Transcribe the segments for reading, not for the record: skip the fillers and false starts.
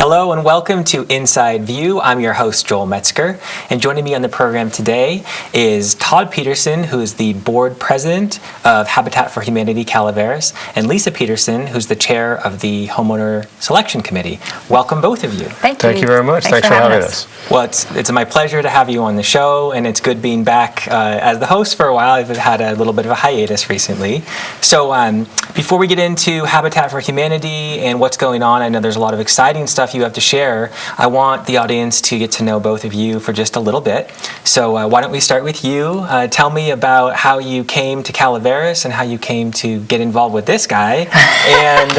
Hello and welcome to Inside View. I'm your host, Joel Metzger, and joining me on the program today is Todd Peterson, who is the board president of Habitat for Humanity Calaveras, and Lisa Peterson, who's the chair of the homeowner selection committee. Welcome, both of you. Thank you. Thank you very much. Thanks for having us. Well, it's my pleasure to have you on the show, and it's good being back as the host for a while. I've had a little bit of a hiatus recently. So before we get into Habitat for Humanity and what's going on, I know there's a lot of exciting stuff you have to share. I want the audience to get to know both of you for just a little bit. So why don't we start with you? Tell me about how you came to Calaveras and how you came to get involved with this guy and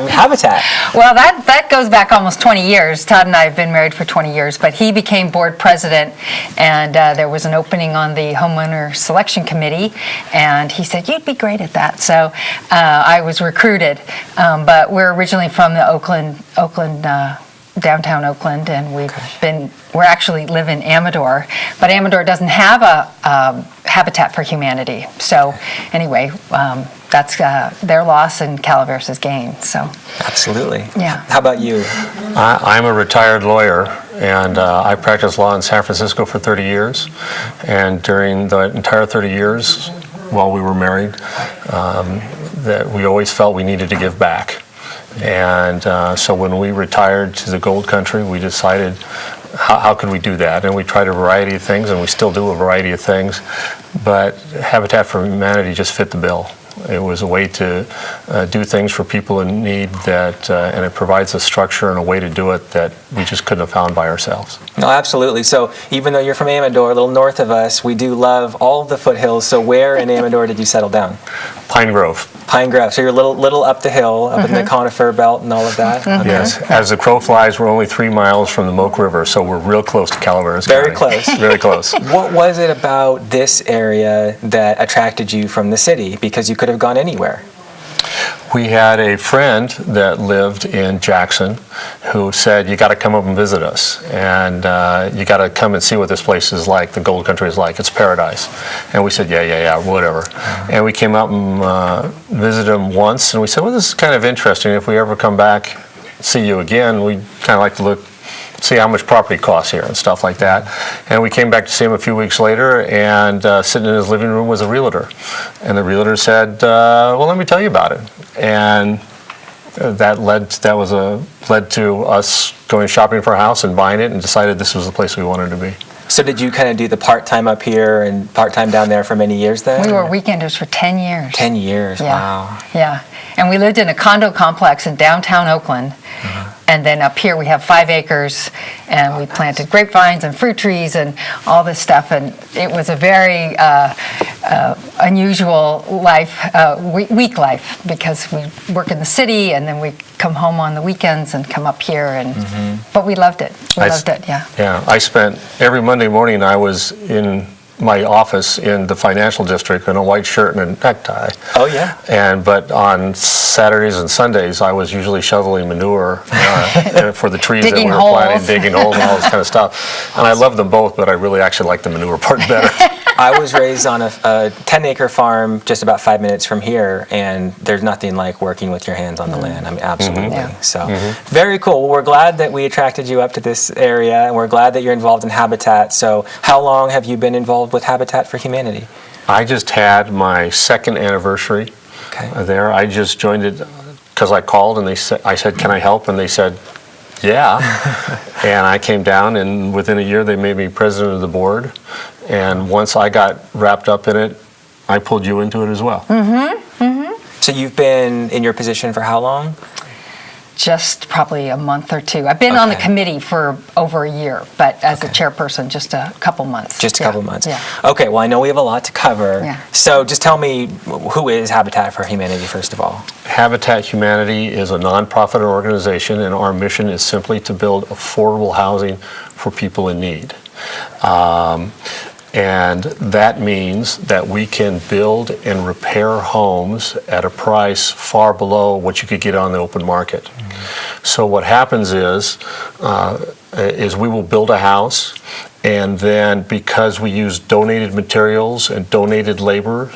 Habitat. Well, that goes back almost 20 years. Todd and I have been married for 20 years, but he became board president, and there was an opening on the homeowner selection committee, and he said, "You'd be great at that." So I was recruited, but we're originally from the Oakland, downtown Oakland, and we're actually live in Amador, but Amador doesn't have a Habitat for Humanity. So anyway, that's their loss and Calaveras' gain. So absolutely. Yeah. How about you? I'm a retired lawyer, and I practiced law in San Francisco for 30 years. And during the entire 30 years, while we were married, that we always felt we needed to give back. And so when we retired to the gold country, we decided how could we do that? And we tried a variety of things, and we still do a variety of things. But Habitat for Humanity just fit the bill. It was a way to do things for people in need and it provides a structure and a way to do it that we just couldn't have found by ourselves. No, absolutely. So even though you're from Amador, a little north of us, we do love all of the foothills. So where in Amador did you settle down? Pine Grove. Pine Grove. So you're a little up the hill, up in the conifer belt and all of that? Okay. Yes. As the crow flies, we're only 3 miles from the Moke River, so we're real close to Calaveras Very County. close. Very close. What was it about this area that attracted you from the city? Because you could have gone anywhere. We had a friend that lived in Jackson who said, "You got to come up and visit us, and you got to come and see what this place is like, the gold country is like. It's paradise." And we said, yeah, whatever. And we came out and visited him once, and we said, "Well, this is kind of interesting. If we ever come back, see you again, we'd kind of like to see how much property costs here and stuff like that." And we came back to see him a few weeks later, and sitting in his living room was a realtor. And the realtor said, "Well, let me tell you about it." And that led to us going shopping for a house and buying it, and decided this was the place we wanted to be. So did you kind of do the part-time up here and part-time down there for many years then? we were weekenders for 10 years. 10 years, Yeah. wow. Yeah, and we lived in a condo complex in downtown Oakland. And then up here we have 5 acres, and we planted grapevines and fruit trees and all this stuff. And it was a very unusual week life, because we work in the city and then we come home on the weekends and come up here. And but we loved it. Yeah. Yeah, I spent every Monday morning I was in my office in the financial district in a white shirt and a necktie. Oh yeah. But on Saturdays and Sundays I was usually shoveling manure for the trees that we were planting, digging holes and all this kind of stuff. And I loved them both, but I really actually liked the manure part better. I was raised on a 10-acre farm just about 5 minutes from here, and there's nothing like working with your hands on the land. I mean, absolutely. Yeah. So, very cool. Well, we're glad that we attracted you up to this area, and we're glad that you're involved in Habitat. So, how long have you been involved with Habitat for Humanity? I just had my 2nd anniversary there. I just joined it because I called and I said, "Can I help?" And they said, "Yeah." And I came down, and within a year they made me president of the board. And once I got wrapped up in it, I pulled you into it as well. So you've been in your position for how long? Just probably a month or two. I've been on the committee for over a year, but as a chairperson, just a couple months. Just a couple months. Yeah. Okay, well, I know we have a lot to cover. Yeah. So just tell me, who is Habitat for Humanity, first of all? Habitat Humanity is a nonprofit organization, and our mission is simply to build affordable housing for people in need. And that means that we can build and repair homes at a price far below what you could get on the open market. So what happens is we will build a house, And then because we use donated materials and donated labor,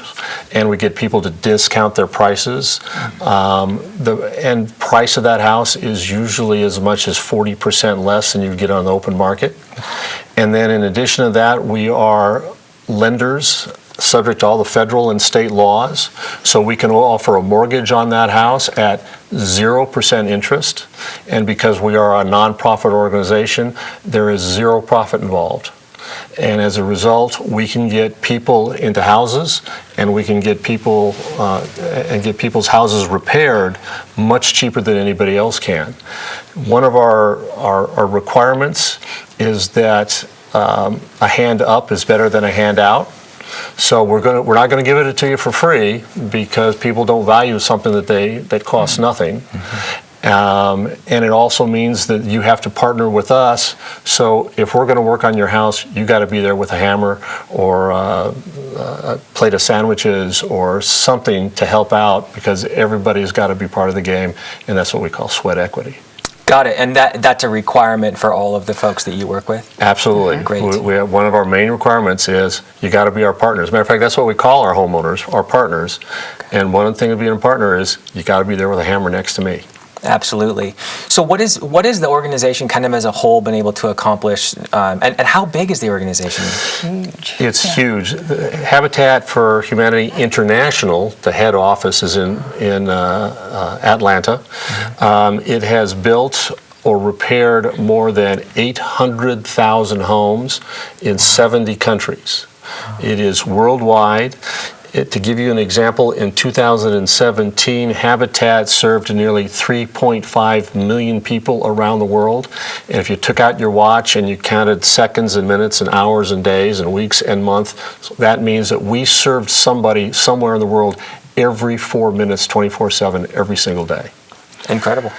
and we get people to discount their prices, the end price of that house is usually as much as 40% less than you get on the open market. And then in addition to that, we are lenders subject to all the federal and state laws. So we can offer a mortgage on that house at 0% interest. And because we are a nonprofit organization, there is zero profit involved. And as a result, we can get people into houses, and we can get people and get people's houses repaired much cheaper than anybody else can. One of our requirements is that a hand up is better than a hand out. So we're not going to give it to you for free, because people don't value something that costs nothing. And it also means that you have to partner with us. So if we're going to work on your house, you got to be there with a hammer or a plate of sandwiches or something to help out, because everybody's got to be part of the game, and that's what we call sweat equity. Got it. And that's a requirement for all of the folks that you work with? Absolutely. Great. We have, one of our main requirements is you got to be our partners. As a matter of fact, that's what we call our homeowners, our partners. Okay. And one of the things of being a partner is you got to be there with a hammer next to me. Absolutely. So what is the organization kind of as a whole been able to accomplish, and how big is the organization? Huge. It's huge. Habitat for Humanity International, the head office is in Atlanta. It has built or repaired more than 800,000 homes in 70 countries. It is worldwide. To give you an example, in 2017, Habitat served nearly 3.5 million people around the world. And if you took out your watch and you counted seconds and minutes and hours and days and weeks and months, that means that we served somebody somewhere in the world every 4 minutes, 24/7, every single day. Incredible.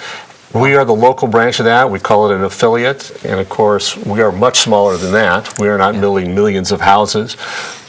We are the local branch of that. We call it an affiliate. And of course, we are much smaller than that. We are not building millions of houses.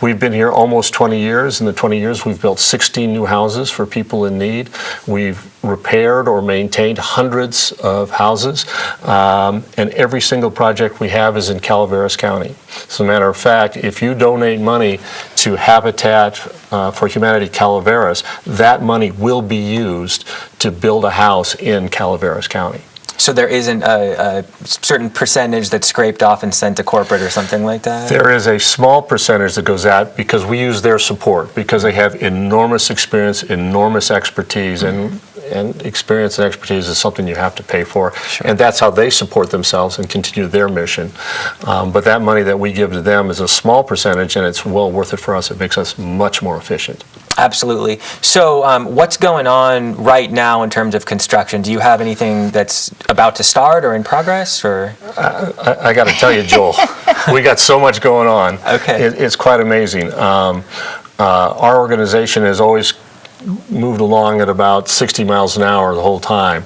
We've been here almost 20 years. In the 20 years, we've built 16 new houses for people in need. We've repaired or maintained hundreds of houses. And every single project we have is in Calaveras County. As a matter of fact, if you donate money to Habitat for Humanity Calaveras, that money will be used to build a house in Calaveras County. So there isn't a certain percentage that's scraped off and sent to corporate or something like that? There is a small percentage that goes out because we use their support, because they have enormous experience, enormous expertise, and experience and expertise is something you have to pay for. Sure. And that's how they support themselves and continue their mission. But that money that we give to them is a small percentage, and it's well worth it for us. It makes us much more efficient. Absolutely. So what's going on right now in terms of construction? Do you have anything that's about to start or in progress? Or I got to tell you, Joel, we got so much going on. Okay. It's quite amazing. Our organization has always moved along at about 60 miles an hour the whole time.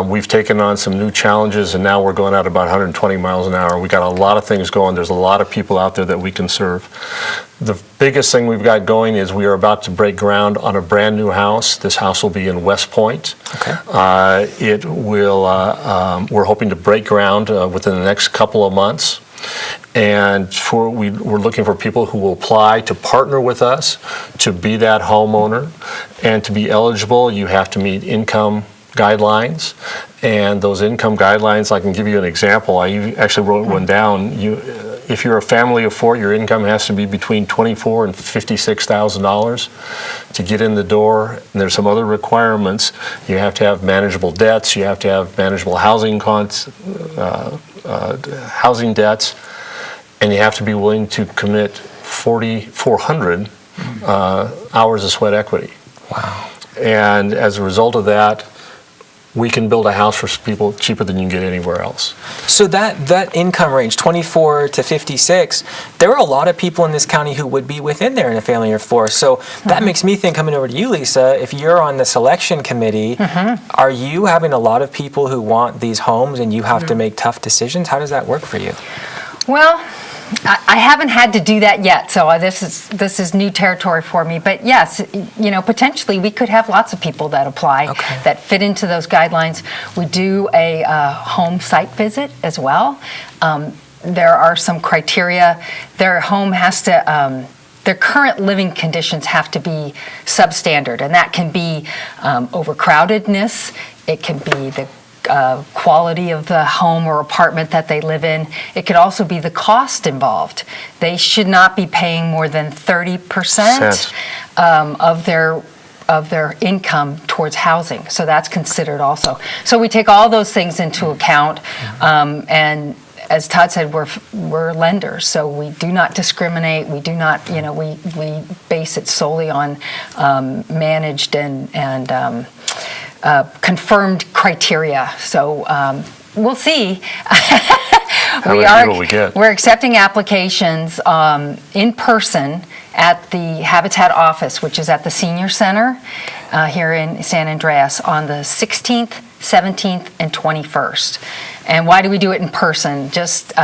We've taken on some new challenges, and now we're going at about 120 miles an hour. We got a lot of things going. There's a lot of people out there that we can serve. The biggest thing we've got going is we are about to break ground on a brand new house. This house will be in West Point. Okay. It will. We're hoping to break ground within the next couple of months. And we're looking for people who will apply to partner with us to be that homeowner. And to be eligible, you have to meet income guidelines. And those income guidelines, I can give you an example. I actually wrote one down. If you're a family of four, your income has to be between $24,000 and $56,000 to get in the door. And there's some other requirements. You have to have manageable debts. You have to have manageable housing debts, and you have to be willing to commit 4,400 hours of sweat equity. Wow. And as a result of that, we can build a house for people cheaper than you can get anywhere else. So that income range, 24 to 56, there are a lot of people in this county who would be within there in a family of four. So that makes me think, coming over to you, Lisa, if you're on the selection committee, are you having a lot of people who want these homes and you have to make tough decisions? How does that work for you? Well, I haven't had to do that yet, so this is new territory for me. But yes, potentially we could have lots of people that apply that fit into those guidelines. We do a home site visit as well. there are some criteria. Their home has to, their current living conditions have to be substandard, and that can be overcrowdedness. It can be the quality of the home or apartment that they live in. It could also be the cost involved. They should not be paying more than 30% of their income towards housing. So that's considered also. So we take all those things into account, and as Todd said, we're lenders, so we do not discriminate. We do not, we base it solely on managed and confirmed criteria. So we'll see. How many people we get? We're accepting applications in person at the Habitat office, which is at the Senior Center here in San Andreas on the 16th, 17th, and 21st. And why do we do it in person? Just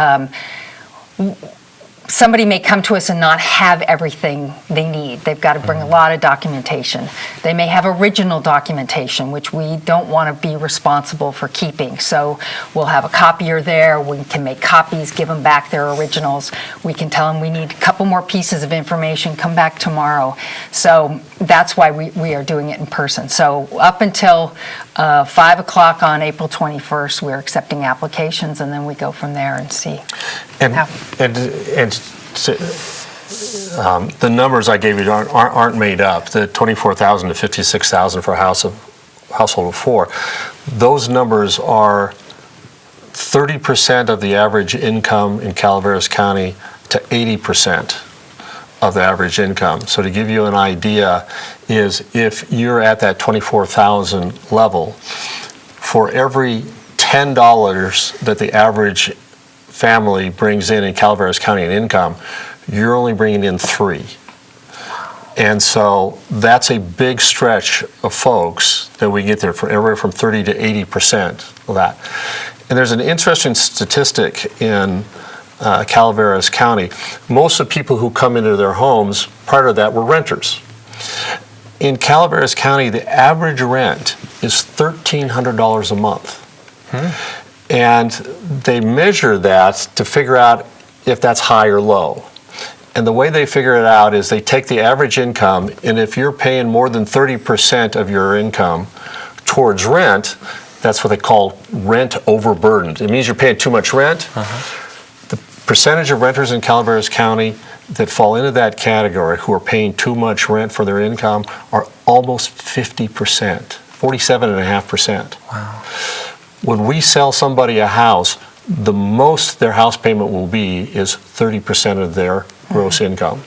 somebody may come to us and not have everything they need. They've got to bring a lot of documentation. They may have original documentation, which we don't want to be responsible for keeping. So we'll have a copier there. We can make copies, give them back their originals. We can tell them we need a couple more pieces of information, come back tomorrow. So that's why we are doing it in person. So up until 5 o'clock on April 21st, we're accepting applications, and then we go from there and see. And the numbers I gave you aren't made up. The 24,000 to 56,000 for a household of 4. Those numbers are 30% of the average income in Calaveras County to 80% of the average income. So to give you an idea, is if you're at that 24,000 level, for every $10 that the average family brings in Calaveras County in income, you're only bringing in 3. And so that's a big stretch of folks that we get there, for everywhere from 30 to 80% of that. And there's an interesting statistic in Calaveras County. Most of the people who come into their homes prior to that were renters. In Calaveras County, the average rent is $1,300 a month. And they measure that to figure out if that's high or low. And the way they figure it out is they take the average income, and if you're paying more than 30% of your income towards rent, that's what they call rent overburdened. It means you're paying too much rent. The percentage of renters in Calaveras County that fall into that category, who are paying too much rent for their income, are almost 50%, 47.5%. Wow. When we sell somebody a house, the most their house payment will be is 30% of their gross income.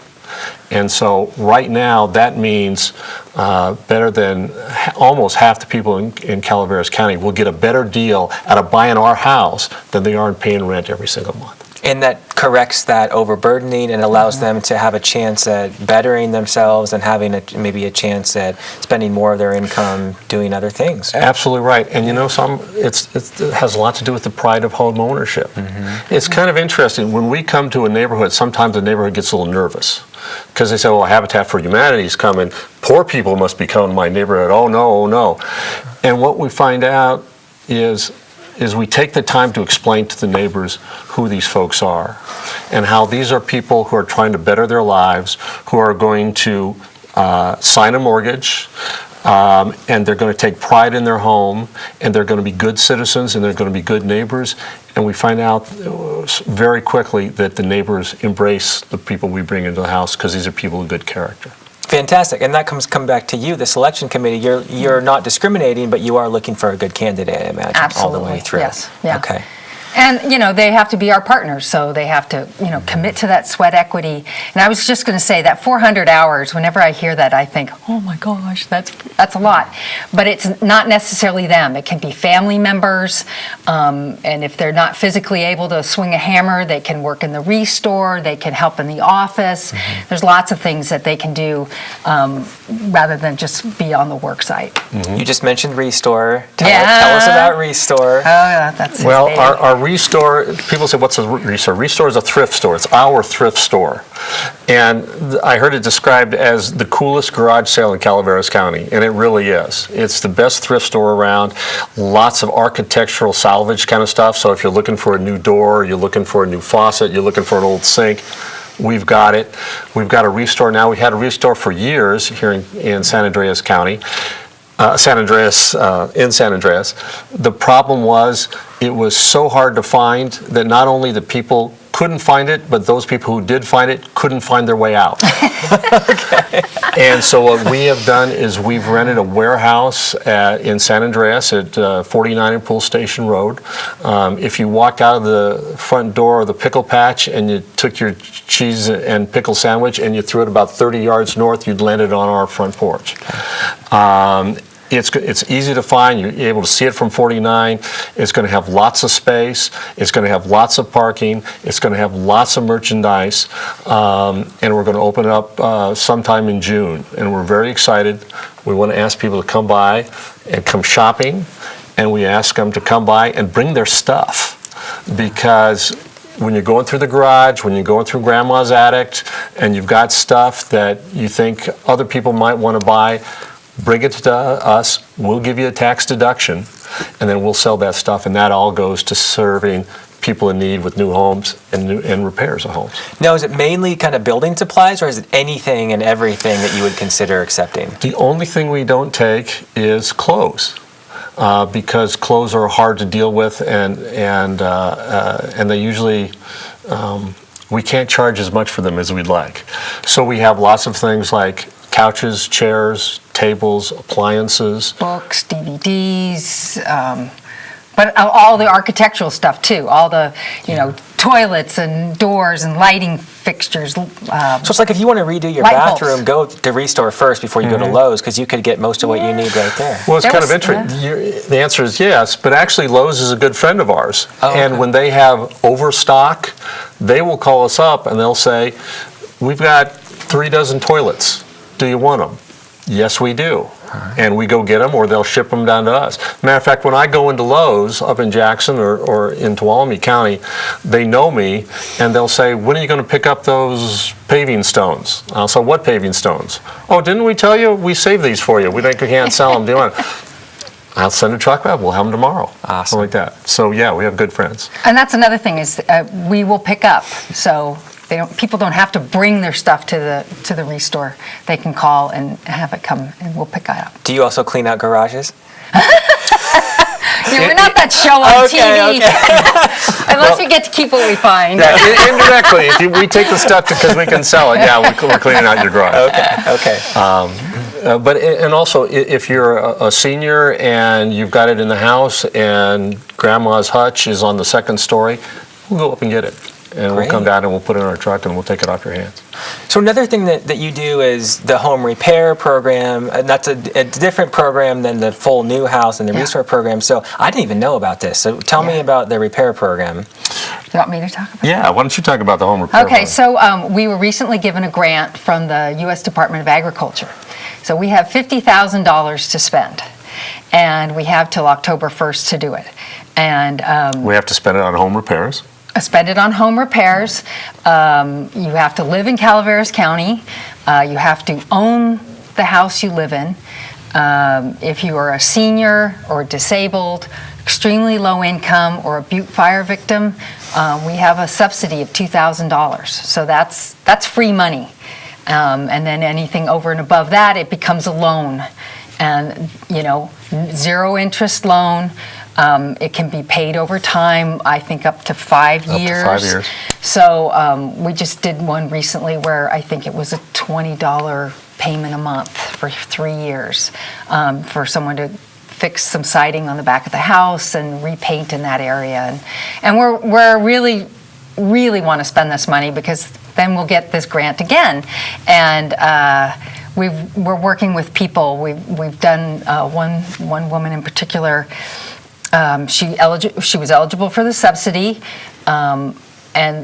And so right now, that means better than almost half the people in Calaveras County will get a better deal out of buying our house than they are in paying rent every single month. And that corrects that overburdening and allows them to have a chance at bettering themselves and having maybe a chance at spending more of their income doing other things. Absolutely right. And it has a lot to do with the pride of home ownership. It's kind of interesting. When we come to a neighborhood, sometimes the neighborhood gets a little nervous because they say, well, Habitat for Humanity is coming. Poor people must be coming to my neighborhood. Oh, no, oh, no. And what we find out is we take the time to explain to the neighbors who these folks are and how these are people who are trying to better their lives, who are going to sign a mortgage, and they're going to take pride in their home, and they're going to be good citizens, and they're going to be good neighbors. And we find out very quickly that the neighbors embrace the people we bring into the house because these are people of good character. Fantastic. And that come back to you, the selection committee. You're not discriminating, but you are looking for a good candidate, I imagine. Absolutely. All the way through. Yes. Yeah. Okay. And, they have to be our partners, so they have to, commit to that sweat equity. And I was just going to say that 400 hours, whenever I hear that, I think, oh my gosh, that's a lot. But it's not necessarily them. It can be family members, and if they're not physically able to swing a hammer, they can work in the restore, they can help in the office. There's lots of things that they can do rather than just be on the work site. You just mentioned restore. Tell us about restore. Oh, yeah, that's his Well, baby. our Restore, people say, what's a Restore? Restore is a thrift store. It's our thrift store. And I heard it described as the coolest garage sale in Calaveras County, and it really is. It's the best thrift store around. Lots of architectural salvage kind of stuff. So if you're looking for a new door, you're looking for a new faucet, you're looking for an old sink, we've got it. We've got a Restore now. We had a Restore for years here in San Andreas County. In San Andreas. The problem was it was so hard to find that not only the people couldn't find it, but those people who did find it couldn't find their way out. Okay. And so what we have done is we've rented a warehouse in San Andreas at 49 and Pool Station Road. If you walked out of the front door of the pickle patch and you took your cheese and pickle sandwich and you threw it about 30 yards north, you'd landed on our front porch. It's easy to find. You're able to see it from 49. It's going to have lots of space. It's going to have lots of parking. It's going to have lots of merchandise. And we're going to open it up sometime in June. And we're very excited. We want to ask people to come by and come shopping. And we ask them to come by and bring their stuff. Because when you're going through the garage, when you're going through Grandma's attic, and you've got stuff that you think other people might want to buy, bring it to us, we'll give you a tax deduction, and then we'll sell that stuff, and that all goes to serving people in need with new homes and repairs of homes. Now, is it mainly kind of building supplies, or is it anything and everything that you would consider accepting? The only thing we don't take is clothes. Because clothes are hard to deal with, and they usually we can't charge as much for them as we'd like. So we have lots of things like couches, chairs, tables, appliances, books, DVDs, but all the architectural stuff too. All the toilets and doors and lighting fixtures. So it's like if you want to redo your bathroom, go to Restore first before you go to Lowe's, because you could get most of what you need right there. Well, it's kind of interesting. The answer is yes, but actually Lowe's is a good friend of ours. Oh, okay. And when they have overstock, they will call us up and they'll say, we've got 3 dozen toilets. Do you want them? Yes, we do. And we go get them, or they'll ship them down to us. Matter of fact, when I go into Lowe's up in Jackson or in Tuolumne County, they know me, and they'll say, when are you going to pick up those paving stones? I'll say, what paving stones? Oh, didn't we tell you? We saved these for you. We think we can't sell them. Do you want them? I'll send a truck back. We'll have them tomorrow. Awesome. Something like that. So, yeah, we have good friends. And that's another thing is we will pick up. So people don't have to bring their stuff to the Restore. They can call and have it come, and we'll pick it up. Do you also clean out garages? We're not that show on TV. Okay. Unless we get to keep what we find. Yeah, indirectly, if we take the stuff because we can sell it, yeah, we're cleaning out your garage. Okay. And also, if you're a senior and you've got it in the house and Grandma's hutch is on the second story, we'll go up and get it. And We'll come down and we'll put it in our truck and we'll take it off your hands. So another thing that you do is the home repair program. And that's a different program than the full new house and the Restore program. So I didn't even know about this. So tell me about the repair program. Do you want me to talk about it? Yeah, why don't you talk about the home repair program? Okay, so we were recently given a grant from the U.S. Department of Agriculture. So we have $50,000 to spend. And we have till October 1st to do it. And we have to spend it on home repairs. Spend it on home repairs. You have to live in Calaveras County. You have to own the house you live in. If you are a senior or disabled, extremely low income, or a Butte fire victim, we have a subsidy of $2,000. So that's free money. And then anything over and above that, it becomes a loan. And, zero interest loan. It can be paid over time, I think up to 5 years. Up to 5 years. So we just did one recently where I think it was a $20 payment a month for 3 years for someone to fix some siding on the back of the house and repaint in that area. And we're really want to spend this money because then we'll get this grant again. And we're working with people. We've done one woman in particular. She was eligible for the subsidy, and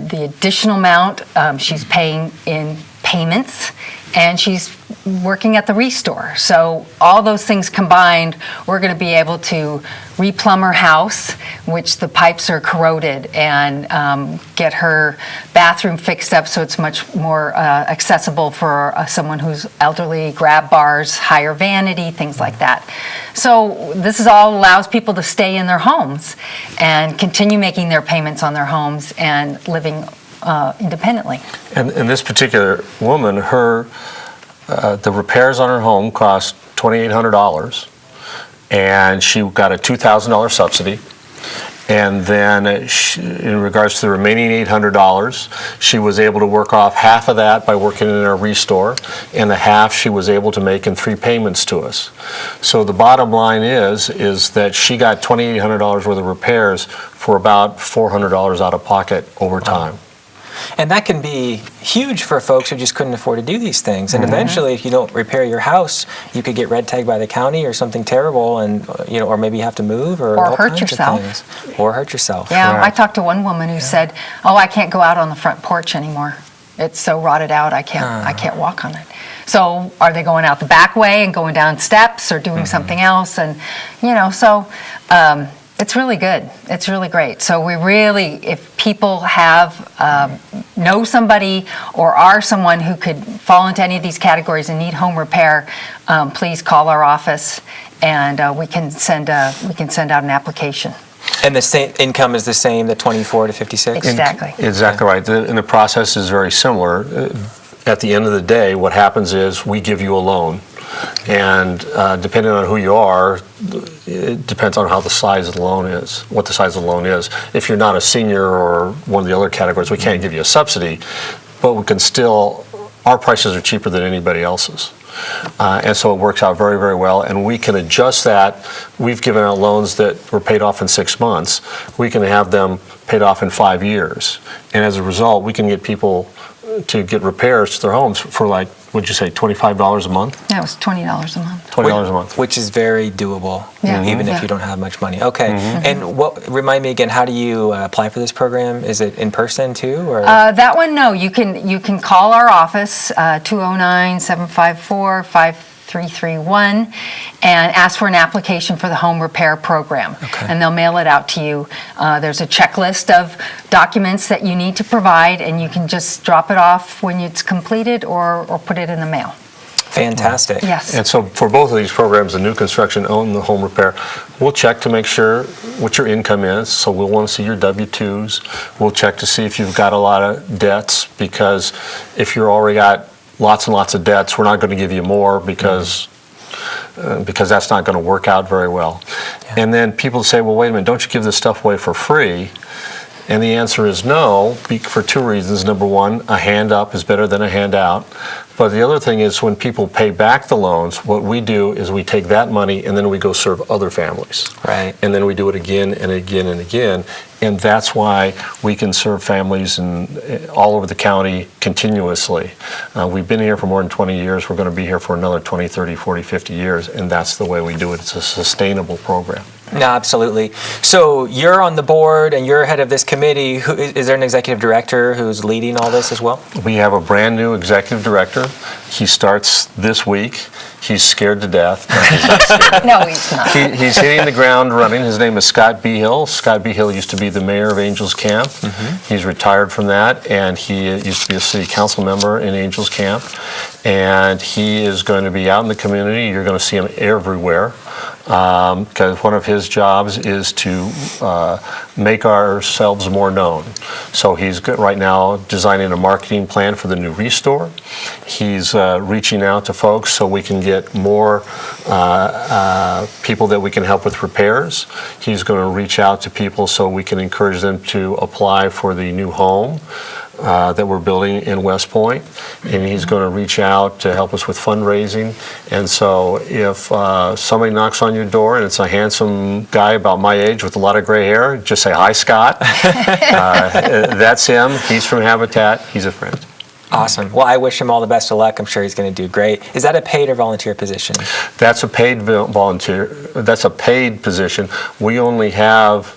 the additional amount she's paying in payments, and she's working at the restore. So all those things combined, we're going to be able to replumb her house, which the pipes are corroded, and get her bathroom fixed up so it's much more accessible for someone who's elderly, grab bars, higher vanity, things like that. So this is all allows people to stay in their homes and continue making their payments on their homes and living independently. And this particular woman, the repairs on her home cost $2,800, and she got a $2,000 subsidy. And then in regards to the remaining $800, she was able to work off half of that by working in our restore, and the half she was able to make in 3 payments to us. So the bottom line is that she got $2,800 worth of repairs for about $400 out of pocket over time. And that can be huge for folks who just couldn't afford to do these things. And eventually, if you don't repair your house, you could get red tagged by the county or something terrible, and or maybe you have to move or all hurt kinds yourself. of things. Or hurt yourself. Yeah, Right. I talked to one woman who said, "Oh, I can't go out on the front porch anymore. It's so rotted out. I can't walk on it." So, are they going out the back way and going down steps or doing something else? And it's really good. It's really great. So we really, if people know somebody or are someone who could fall into any of these categories and need home repair, please call our office, and we can send out an application. And the same income is the same, the 24 to 56? Exactly. Exactly right. And the process is very similar. At the end of the day, what happens is we give you a loan. And depending on who you are, it depends on how the size of the loan is, what the size of the loan is. If you're not a senior or one of the other categories, we can't give you a subsidy, but we can still, our prices are cheaper than anybody else's. And so it works out very, very well, and we can adjust that. We've given out loans that were paid off in 6 months. We can have them paid off in 5 years. And as a result, we can get people to get repairs to their homes for, like, what'd you say, $25 a month? That was $20 a month. $20 a month. Which is very doable, Yeah. even Yeah. if you don't have much money. Okay, and remind me again, how do you apply for this program? Is it in person too? Or? That one, no. You can call our office, 209-754-5331, and ask for an application for the home repair program. Okay. And they'll mail it out to you. There's a checklist of documents that you need to provide, and you can just drop it off when it's completed or put it in the mail. Fantastic. Yes. And so for both of these programs, the new construction and the home repair, we'll check to make sure what your income is. So we'll want to see your W-2s. We'll check to see if you've got a lot of debts, because if you're already got lots and lots of debts, we're not going to give you more because that's not going to work out very well. Yeah. And then people say, well, wait a minute, don't you give this stuff away for free? And the answer is no, for 2 reasons. Number one, a hand up is better than a handout. But the other thing is, when people pay back the loans, what we do is we take that money and then we go serve other families. Right. And then we do it again and again and again. And that's why we can serve families all over the county continuously. We've been here for more than 20 years. We're going to be here for another 20, 30, 40, 50 years. And that's the way we do it. It's a sustainable program. No, absolutely. So you're on the board and you're head of this committee. Is there an executive director who's leading all this as well? We have a brand new executive director. He starts this week. He's scared to death. No, he's not scared. No, he's not. He's hitting the ground running. His name is Scott Behill. Scott Behill used to be the mayor of Angels Camp. He's retired from that, and he used to be a city council member in Angels Camp. And he is going to be out in the community. You're going to see him everywhere, because one of his jobs is to make ourselves more known. So he's right now designing a marketing plan for the new restore. He's reaching out to folks so we can get more people that we can help with repairs. He's going to reach out to people so we can encourage them to apply for the new home that we're building in West Point, and he's going to reach out to help us with fundraising. And so if somebody knocks on your door and it's a handsome guy about my age with a lot of gray hair, just say, "Hi, Scott." That's him. He's from Habitat. He's a friend. Awesome. Well, I wish him all the best of luck. I'm sure he's going to do great. Is that a paid or volunteer position? That's a paid volunteer. That's a paid position. We only have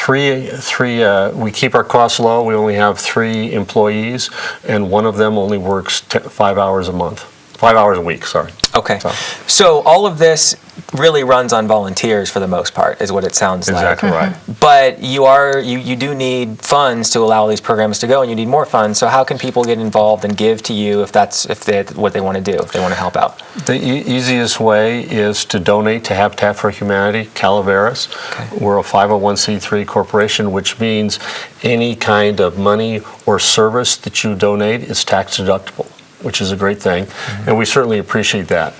We keep our costs low. We only have 3 employees, and one of them only works 5 hours a month. 5 hours a week, sorry. Okay. So all of this really runs on volunteers for the most part, is what it sounds like. Exactly right. But you do need funds to allow these programs to go, and you need more funds. So how can people get involved and give to you if that's what they want to do, if they want to help out? The easiest way is to donate to Habitat for Humanity, Calaveras. Okay. We're a 501c3 corporation, which means any kind of money or service that you donate is tax deductible, which is a great thing, and we certainly appreciate that.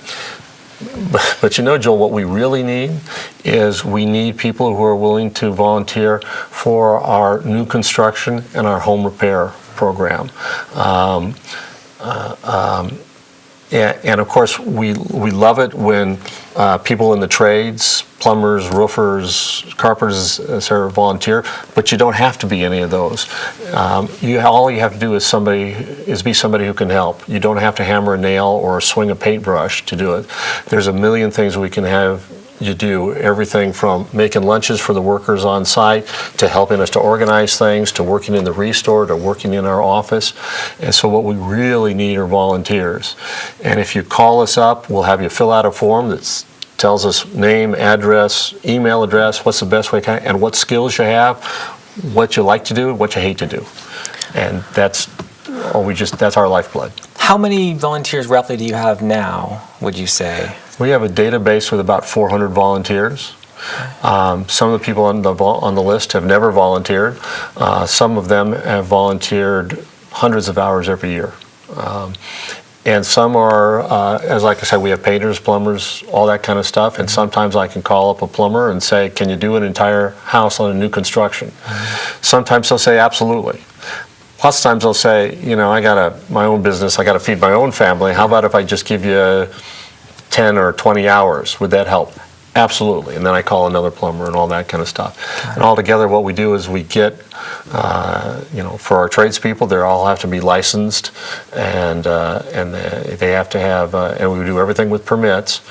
But Joel, what we really need is we need people who are willing to volunteer for our new construction and our home repair program. And of course, we love it when people in the trades, plumbers, roofers, carpenters, volunteer. But you don't have to be any of those. All you have to do is be somebody who can help. You don't have to hammer a nail or swing a paintbrush to do it. There's a million things we can have you do, everything from making lunches for the workers on site, to helping us to organize things, to working in the restore, to working in our office. And so what we really need are volunteers. And if you call us up, we'll have you fill out a form that tells us name, address, email address, what's the best way, and what skills you have, what you like to do, what you hate to do. And that's our lifeblood. How many volunteers roughly do you have now, would you say? We have a database with about 400 volunteers. Some of the people on the list have never volunteered. Some of them have volunteered hundreds of hours every year. And some are, as like I said, we have painters, plumbers, all that kind of stuff. And sometimes I can call up a plumber and say, can you do an entire house on a new construction? Sometimes they'll say, absolutely. Lots of times they'll say, I got my own business, I got to feed my own family. How about if I just give you 10 or 20 hours? Would that help? Absolutely. And then I call another plumber and all that kind of stuff. And altogether, what we do is we get, for our tradespeople, they all have to be licensed, and they have to have, and we do everything with permits.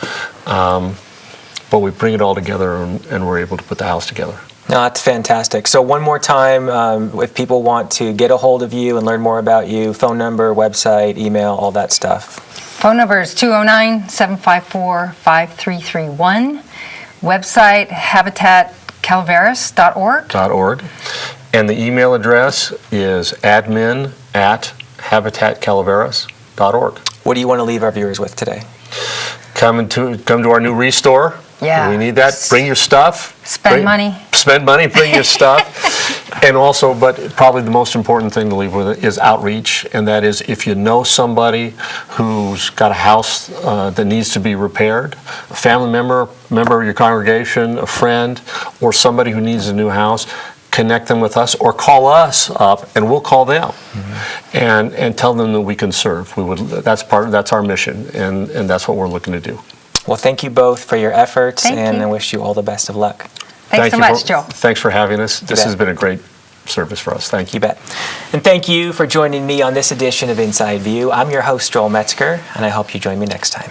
But we bring it all together, and we're able to put the house together. No, that's fantastic. So one more time, if people want to get a hold of you and learn more about you, phone number, website, email, all that stuff. Phone number is 209-754-5331. Website, habitatcalaveras.org. And the email address is admin@habitatcalaveras.org. What do you want to leave our viewers with today? Come to our new restore. Yeah. We need that. Bring your stuff. Spend money, bring your stuff. And also, but probably the most important thing to leave with is outreach, and that is if you know somebody who's got a house that needs to be repaired, a family member of your congregation, a friend, or somebody who needs a new house, connect them with us or call us up and we'll call them and tell them that we can serve. That's our mission, and that's what we're looking to do. Well, thank you both for your efforts, and I wish you all the best of luck. Thanks so much, Joel. Thanks for having us. This has been a great service for us. Thank you. You bet. And thank you for joining me on this edition of Inside View. I'm your host, Joel Metzger, and I hope you join me next time.